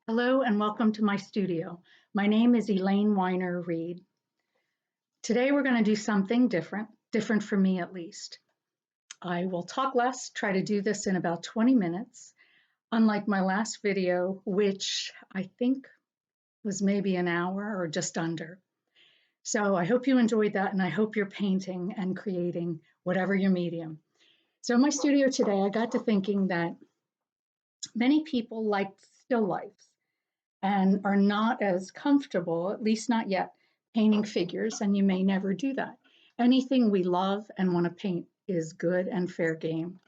Hello and welcome to my studio. My name is Elaine Weiner-Reed. Today we're going to do something different for me at least. I will talk less, try to do this in about 20 minutes, unlike my last video, which I think was maybe an hour or just under. So I hope you enjoyed that and I hope you're painting and creating whatever your medium. So in my studio today, I got to thinking that many people like still lifes and are not as comfortable, at least not yet, painting figures, and you may never do that. Anything we love and want to paint is good and fair game.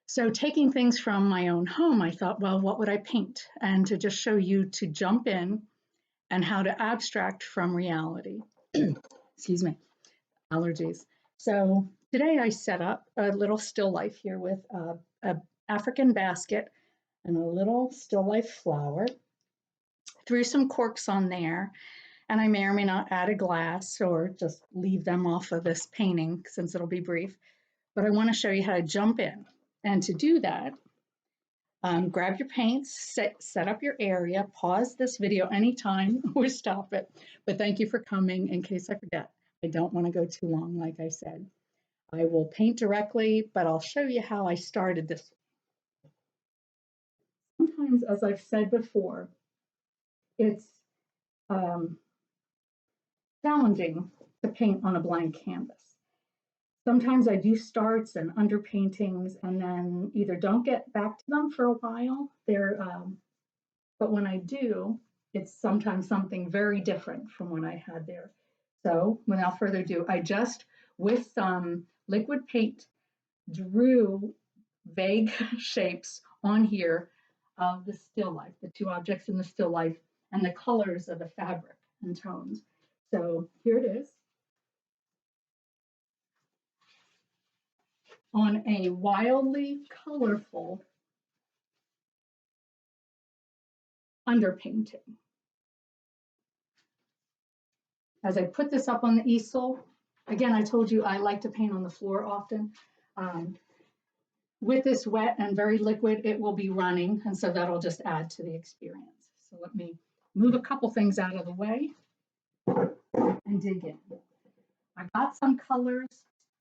So taking things from my own home, I thought, well, what would I paint? And to just show you to jump in and how to abstract from reality. Excuse me, allergies. So today I set up a little still life here with an African basket and a little still life flower. Threw some corks on there, and I may or may not add a glass or just leave them off of this painting since it'll be brief. But I want to show you how to jump in. And to do that, grab your paints, set up your area, pause this video anytime or stop it. But thank you for coming in case I forget. I don't want to go too long, like I said. I will paint directly, but I'll show you how I started this. Sometimes, as I've said before, it's challenging to paint on a blank canvas. Sometimes I do starts and underpaintings and then either don't get back to them for a while. But when I do, it's sometimes something very different from what I had there. So without further ado, I just, with some liquid paint, drew vague shapes on here of the still life, the two objects in the still life, and the colors of the fabric and tones. So here it is on a wildly colorful underpainting. As I put this up on the easel, again, I told you I like to paint on the floor often. With this wet and very liquid, it will be running, and so that'll just add to the experience. So let me move a couple things out of the way and dig in. I got some colors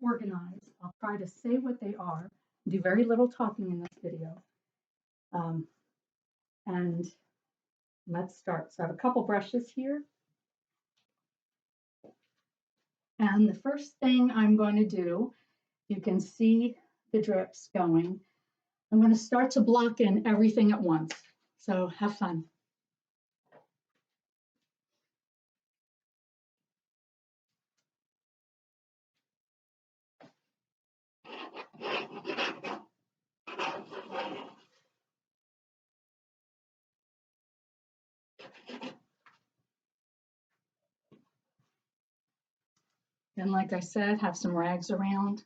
organized. I'll try to say what they are, do very little talking in this video. And let's start. So I have a couple brushes here. And the first thing I'm going to do, you can see the drips going. I'm going to start to block in everything at once. So have fun. And like I said, have some rags around.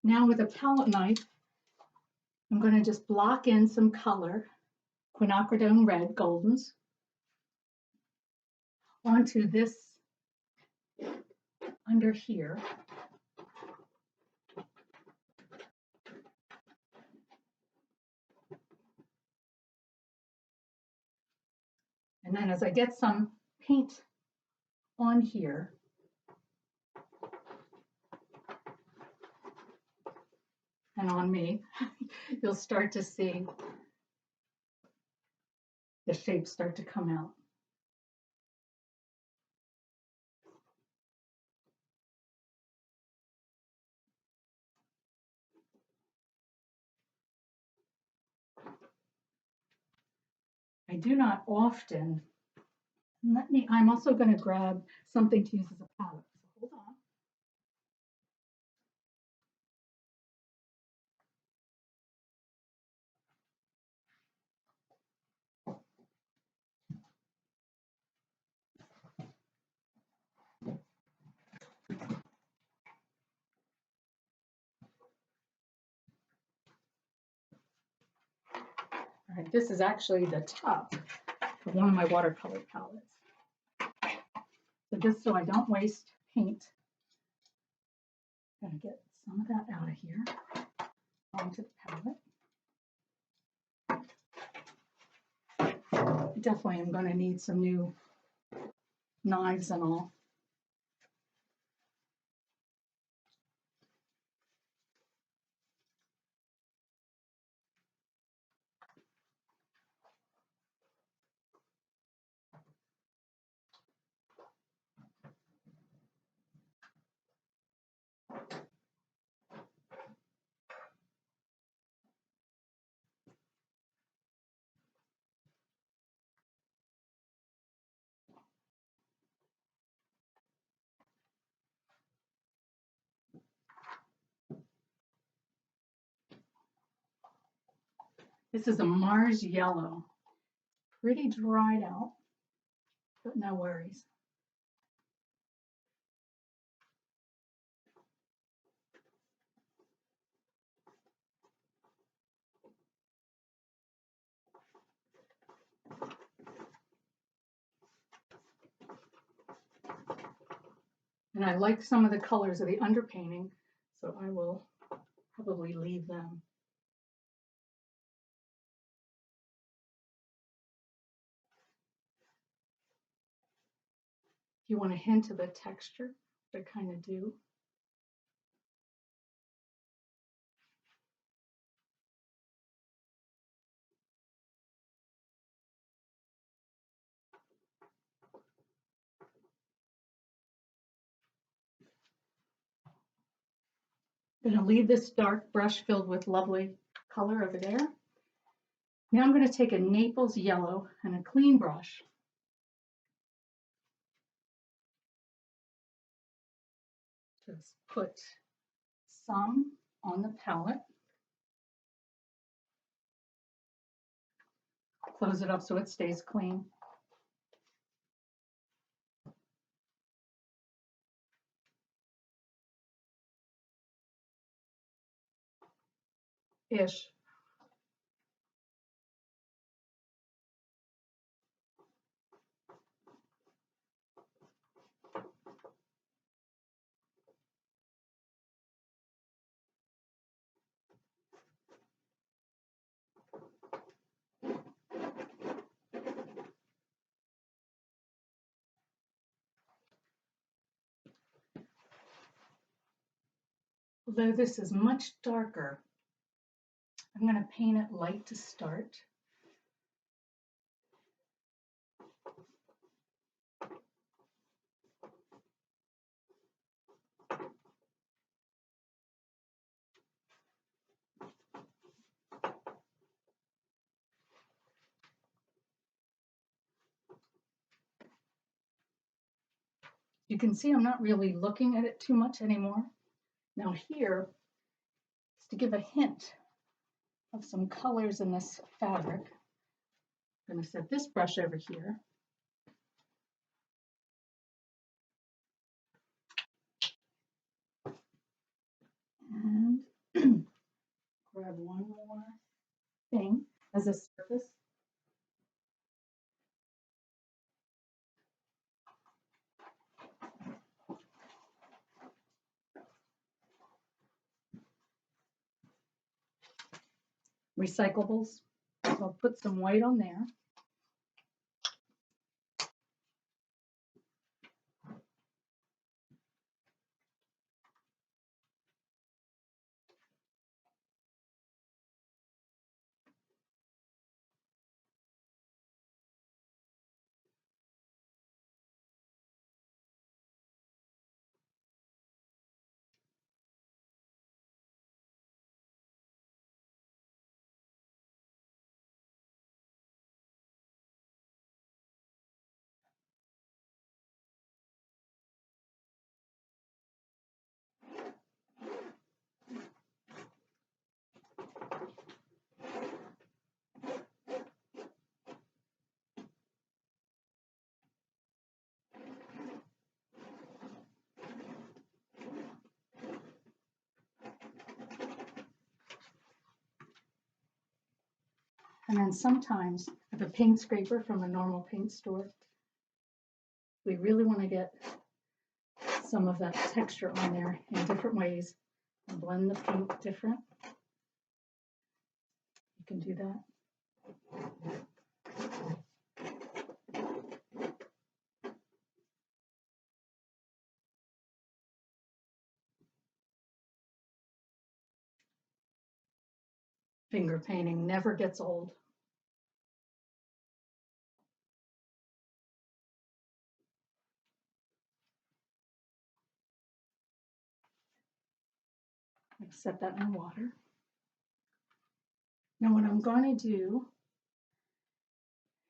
Now with a palette knife, I'm going to just block in some color, quinacridone red, goldens, onto this under here. And then as I get some paint on here, and on me, you'll start to see the shapes start to come out. I do not often, I'm also going to grab something to use as a palette. So hold on. All right, this is actually the top for one of my watercolor palettes. So just so I don't waste paint, I'm going to get some of that out of here onto the palette. Definitely am going to need some new knives and all. This is a Mars yellow, pretty dried out, but no worries. And I like some of the colors of the underpainting, so I will probably leave them. If you want a hint of the texture, I kind of do. I'm going to leave this dark brush filled with lovely color over there. Now I'm going to take a Naples yellow and a clean brush. Just put some on the palette. Close it up so it stays clean. Ish. Although this is much darker, I'm going to paint it light to start. You can see I'm not really looking at it too much anymore. Now here is to give a hint of some colors in this fabric. I'm going to set this brush over here. And grab one more thing as a surface. Recyclables. So I'll put some white on there. And then sometimes with a paint scraper from a normal paint store, we really want to get some of that texture on there in different ways and blend the paint different. You can do that. Finger painting never gets old. Set that in water. Now what I'm going to do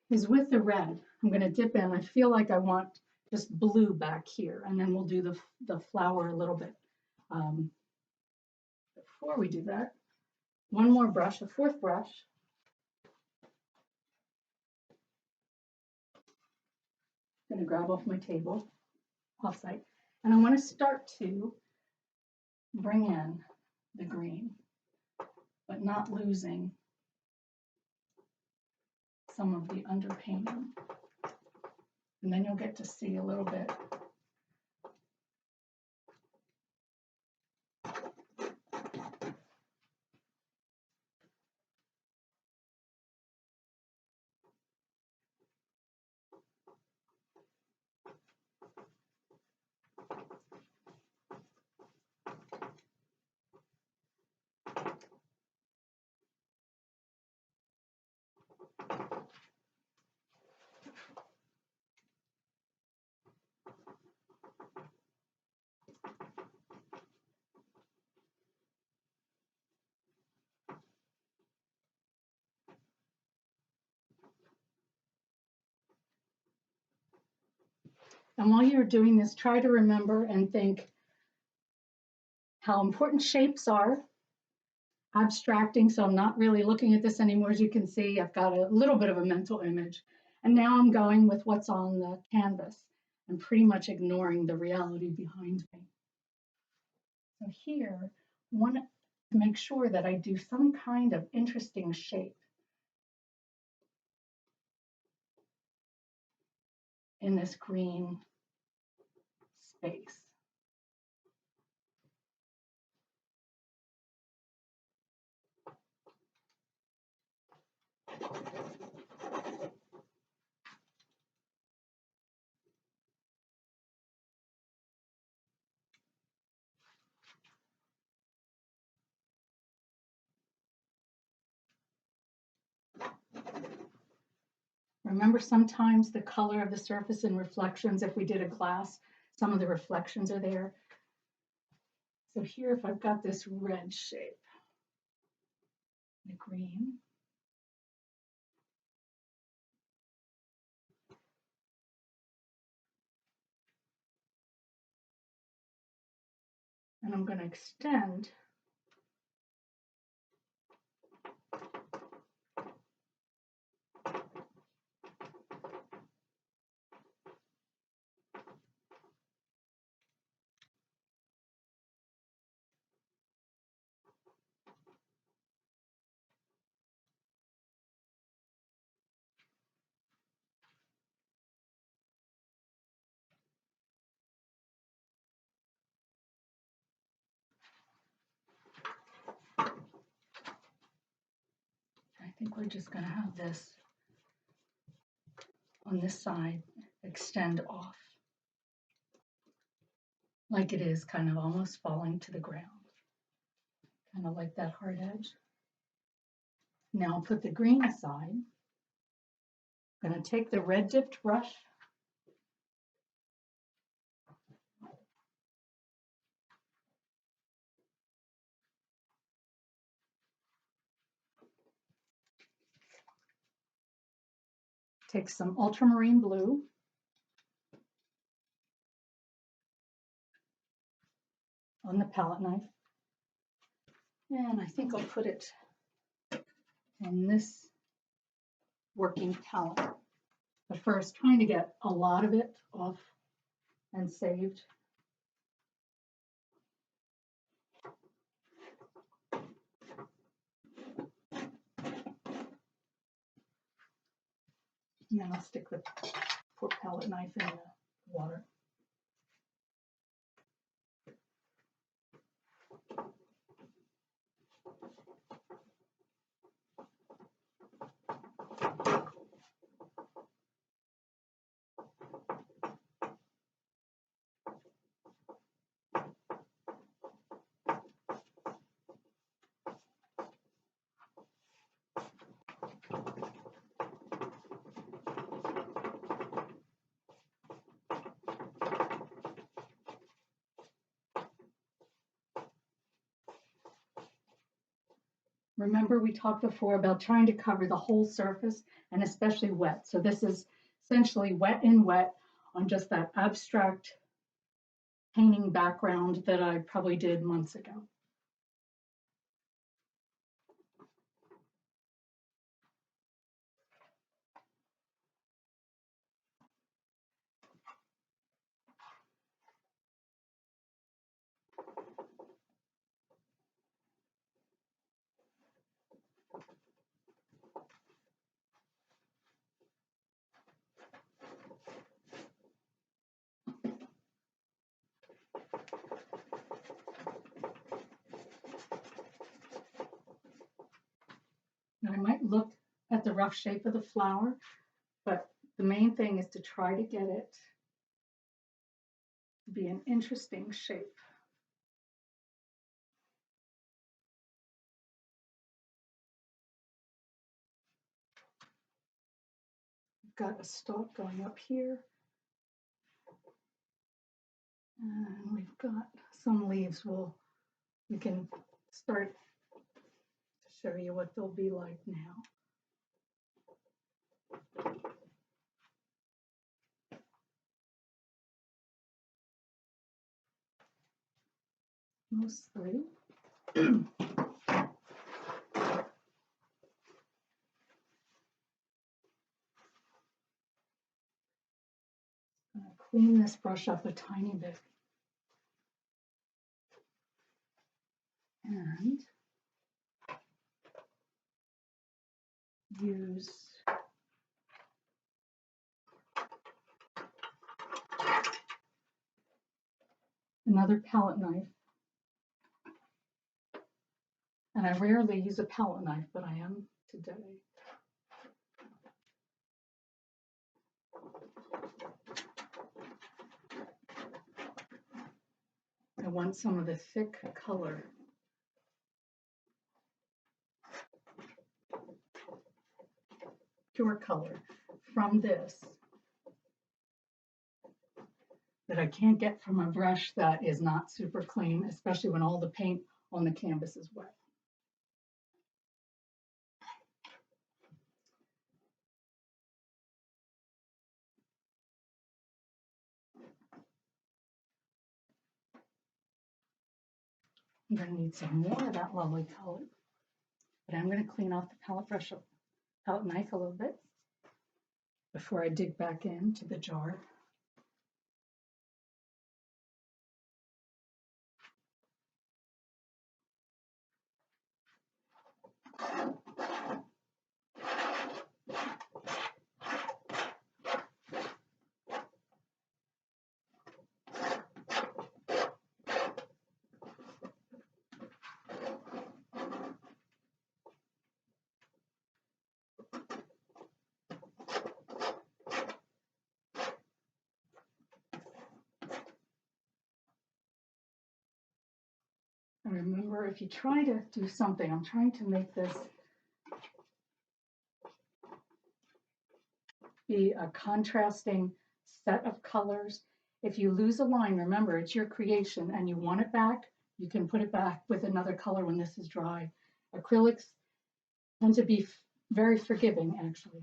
is with the red, I'm going to dip in. I feel like I want just blue back here, and then we'll do the flower a little bit. Before we do that, one more brush, a fourth brush. I'm going to grab off my table, offsite, and I want to start to bring in the green, but not losing some of the underpainting. And then you'll get to see a little bit. And while you're doing this, try to remember and think how important shapes are. Abstracting, so I'm not really looking at this anymore. As you can see, I've got a little bit of a mental image. And now I'm going with what's on the canvas and pretty much ignoring the reality behind me. So here, I want to make sure that I do some kind of interesting shape in this green space. Remember, sometimes the color of the surface and reflections, if we did a glass, some of the reflections are there. So here, if I've got this red shape, the green, and I'm going to extend I think we're just going to have this on this side extend off like it is kind of almost falling to the ground, kind of like that hard edge. Now I'll put the green aside. I'm going to take the red dipped brush take some ultramarine blue, on the palette knife, and I think I'll put it on this working palette. But first, trying to get a lot of it off and saved. And then I'll stick the poor palette knife in the water. Remember, we talked before about trying to cover the whole surface and especially wet. So this is essentially wet in wet on just that abstract painting background that I probably did months ago. Now I might look at the rough shape of the flower, but the main thing is to try to get it to be an interesting shape. We've got a stalk going up here, and we've got some leaves. We can start to show you what they'll be like now. Mostly. Clean this brush up a tiny bit. And use another palette knife. And I rarely use a palette knife, but I am today. I want some of the thick color. Pure color from this that I can't get from a brush that is not super clean, especially when all the paint on the canvas is wet. I'm going to need some more of that lovely color, but I'm going to clean off the palette knife a little bit before I dig back into the jar. And remember, if you try to do something, I'm trying to make this be a contrasting set of colors. If you lose a line, remember, it's your creation and you want it back, you can put it back with another color when this is dry. Acrylics tend to be very forgiving, actually.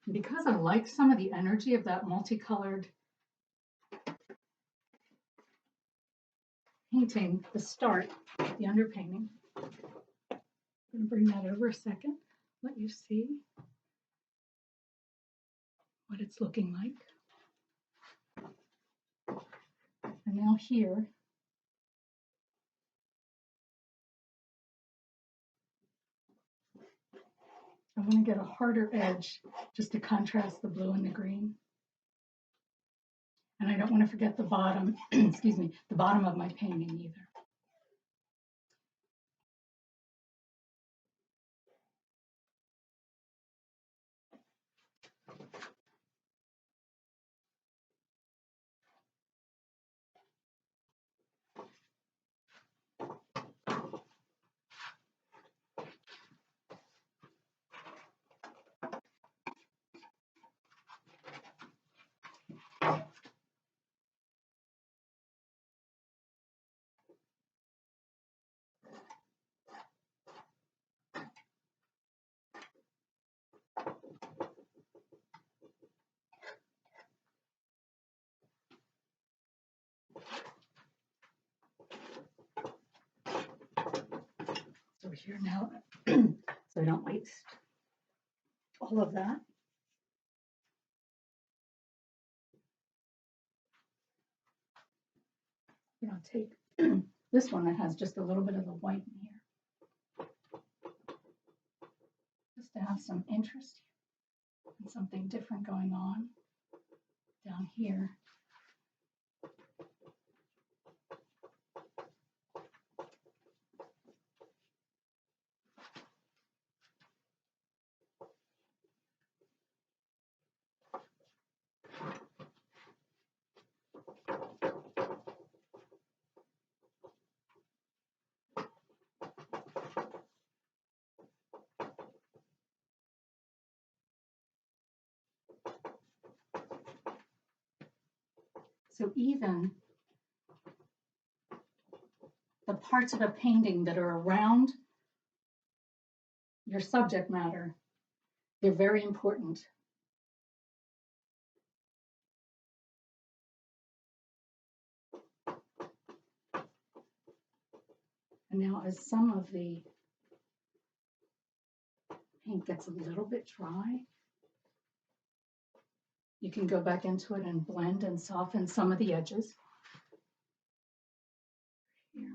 Because I like some of the energy of that multicolored painting the start, the underpainting. I'm going to bring that over a second, let you see what it's looking like. And now here, I'm going to get a harder edge just to contrast the blue and the green. And I don't want to forget the bottom, excuse me, the bottom of my painting either. So here now, so I don't waste all of that. You know, take this one that has just a little bit of the white in here, just to have some interest and something different going on down here. So even the parts of a painting that are around your subject matter, they're very important. And now as some of the paint gets a little bit dry, you can go back into it and blend and soften some of the edges. Here.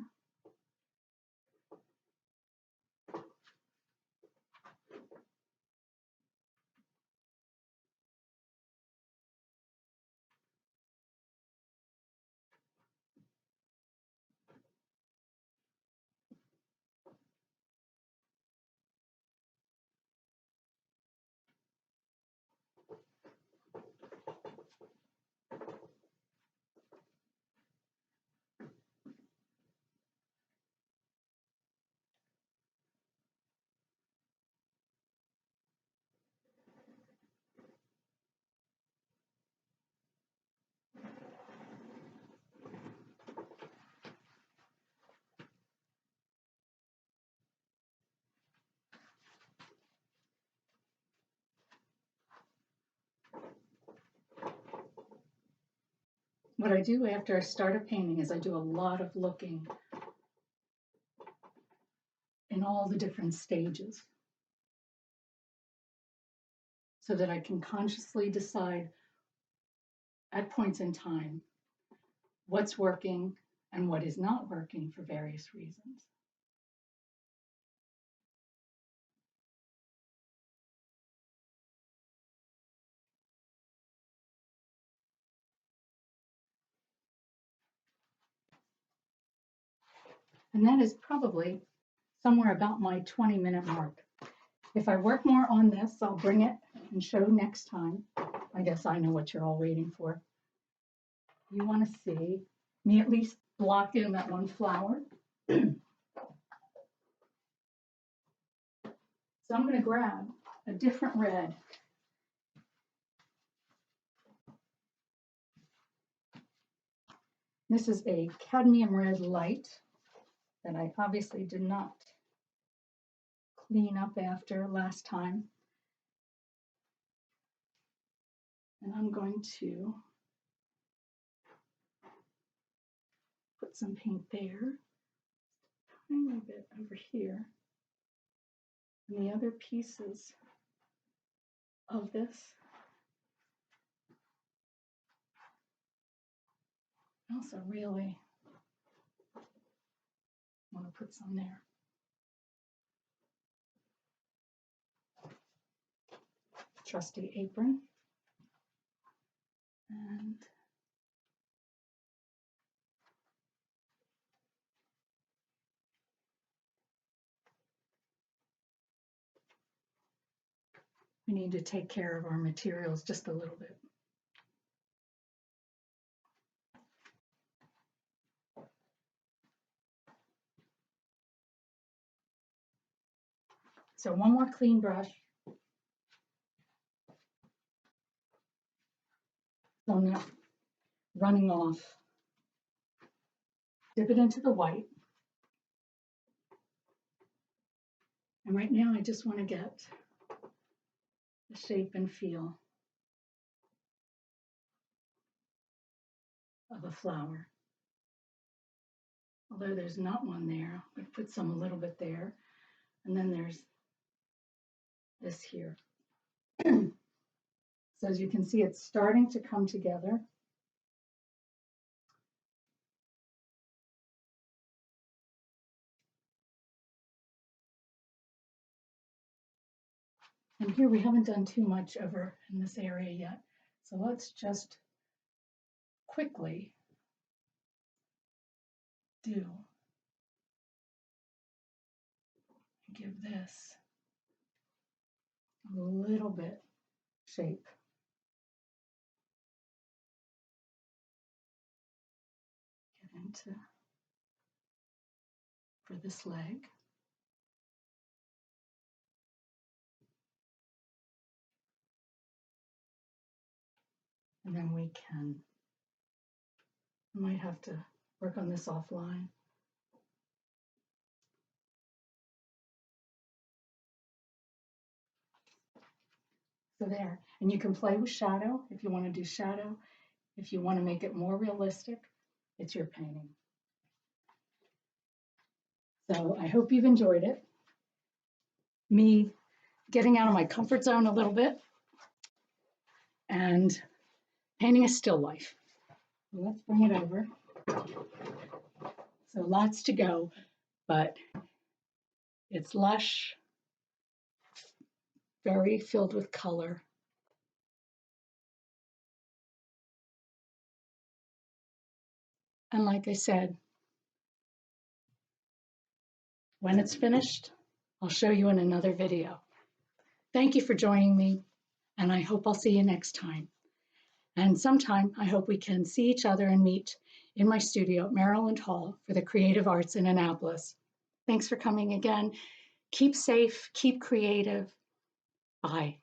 What I do after I start a painting is I do a lot of looking in all the different stages so that I can consciously decide at points in time what's working and what is not working for various reasons. And that is probably somewhere about my 20-minute mark. If I work more on this, I'll bring it and show next time. I guess I know what you're all waiting for. You want to see me at least block in that one flower. So I'm going to grab a different red. This is a cadmium red light that I obviously did not clean up after last time. And I'm going to put put some paint there, tiny bit over here, and the other pieces of this. I also really want to put some there. Trusty apron. And we need to take care of our materials just a little bit. So one more clean brush. So I'm not running off. Dip it into the white. And right now I just want to get the shape and feel of a flower. Although there's not one there, I'm going to put some a little bit there. And then there's this here. So as you can see, it's starting to come together. And here we haven't done too much over in this area yet. So let's just quickly give this a little bit shape. Get into for this leg. And then we might have to work on this offline. So there, and you can play with shadow if you want to do shadow. If you want to make it more realistic, it's your painting. So I hope you've enjoyed it. Me getting out of my comfort zone a little bit and painting a still life. Let's bring it over. So lots to go, but it's lush, very filled with color. And like I said, when it's finished, I'll show you in another video. Thank you for joining me, and I hope I'll see you next time. And sometime, I hope we can see each other and meet in my studio at Maryland Hall for the Creative Arts in Annapolis. Thanks for coming again. Keep safe, keep creative. Bye.